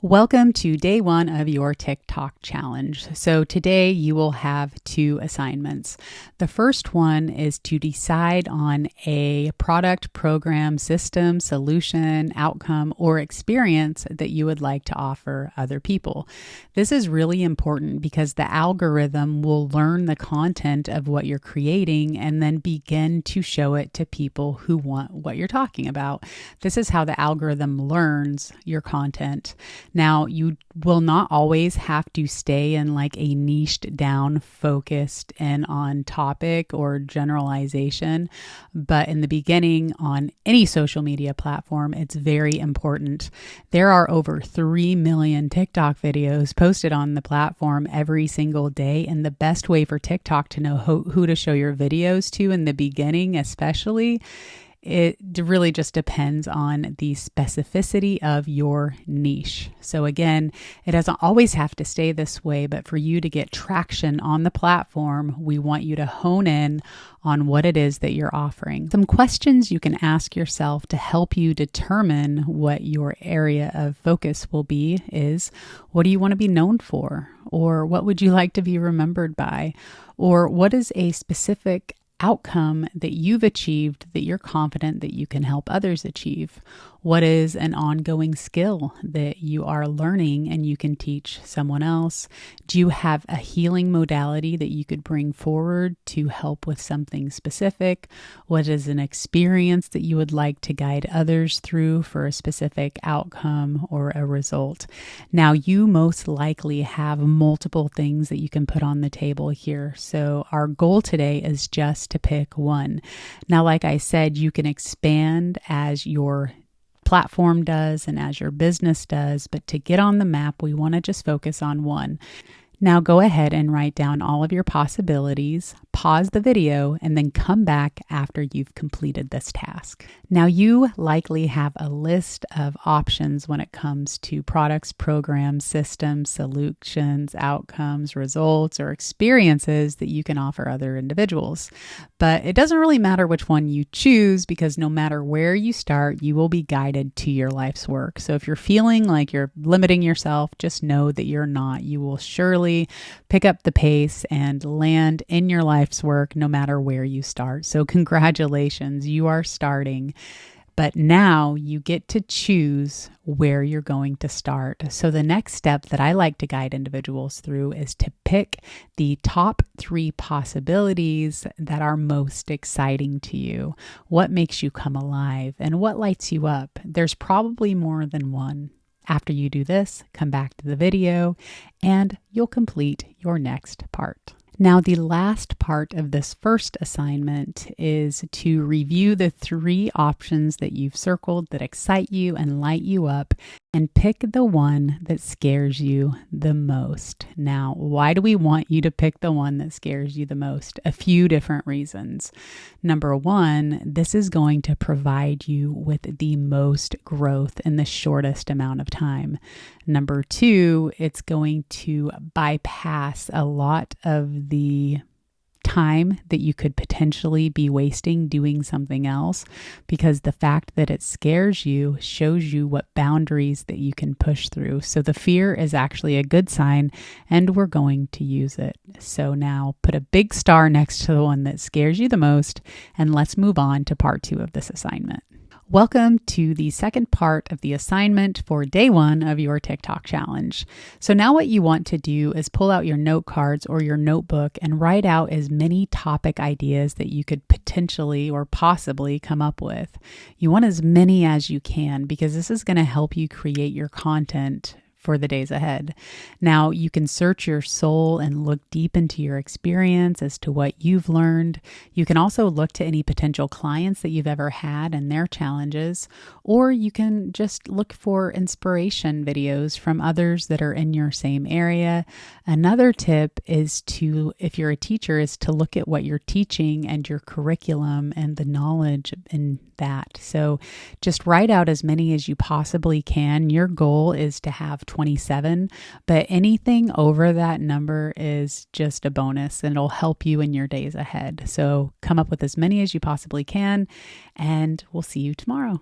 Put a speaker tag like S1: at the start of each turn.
S1: Welcome to day one of your TikTok challenge. So today you will have two assignments. The first one is to decide on a product, program, system, solution, outcome, or experience that you would like to offer other people. This is really important because the algorithm will learn the content of what you're creating and then begin to show it to people who want what you're talking about. This is how the algorithm learns your content. Now, you will not always have to stay in like a niched down, focused and on topic or generalization. But in the beginning, on any social media platform, it's very important. There are over 3 million TikTok videos posted on the platform every single day. And the best way for TikTok to know who to show your videos to in the beginning, especially, it really just depends on the specificity of your niche. So again, it doesn't always have to stay this way, but for you to get traction on the platform, we want you to hone in on what it is that you're offering. Some questions you can ask yourself to help you determine what your area of focus will be is, what do you want to be known for? Or what would you like to be remembered by? Or what is a specific outcome that you've achieved that you're confident that you can help others achieve? What is an ongoing skill that you are learning and you can teach someone else? Do you have a healing modality that you could bring forward to help with something specific? What is an experience that you would like to guide others through for a specific outcome or a result? Now, you most likely have multiple things that you can put on the table here. So our goal today is just to pick one. Now, like I said, you can expand as your platform does and as your business does, but to get on the map, we want to just focus on one. Now go ahead and write down all of your possibilities, pause the video, and then come back after you've completed this task. Now you likely have a list of options when it comes to products, programs, systems, solutions, outcomes, results, or experiences that you can offer other individuals. But it doesn't really matter which one you choose because no matter where you start, you will be guided to your life's work. So if you're feeling like you're limiting yourself, just know that you're not. You will surely pick up the pace and land in your life's work no matter where you start. So congratulations, you are starting. But now you get to choose where you're going to start. So the next step that I like to guide individuals through is to pick the top 3 possibilities that are most exciting to you. What makes you come alive and what lights you up? There's probably more than one. After you do this, come back to the video and you'll complete your next part. Now, the last part of this first assignment is to review the 3 options that you've circled that excite you and light you up and pick the one that scares you the most. Now, why do we want you to pick the one that scares you the most? A few different reasons. Number 1, this is going to provide you with the most growth in the shortest amount of time. Number 2, it's going to bypass a lot of the time that you could potentially be wasting doing something else, because the fact that it scares you shows you what boundaries that you can push through. So the fear is actually a good sign and we're going to use it. So now put a big star next to the one that scares you the most and let's move on to part 2 of this assignment. Welcome to the second part of the assignment for day 1 of your TikTok challenge. So now what you want to do is pull out your note cards or your notebook and write out as many topic ideas that you could potentially or possibly come up with. You want as many as you can because this is going to help you create your content for the days ahead. Now, you can search your soul and look deep into your experience as to what you've learned. You can also look to any potential clients that you've ever had and their challenges, or you can just look for inspiration videos from others that are in your same area. Another tip is to, if you're a teacher, is to look at what you're teaching and your curriculum and the knowledge in that. So just write out as many as you possibly can. Your goal is to have 27, but anything over that number is just a bonus and it'll help you in your days ahead. So come up with as many as you possibly can, and we'll see you tomorrow.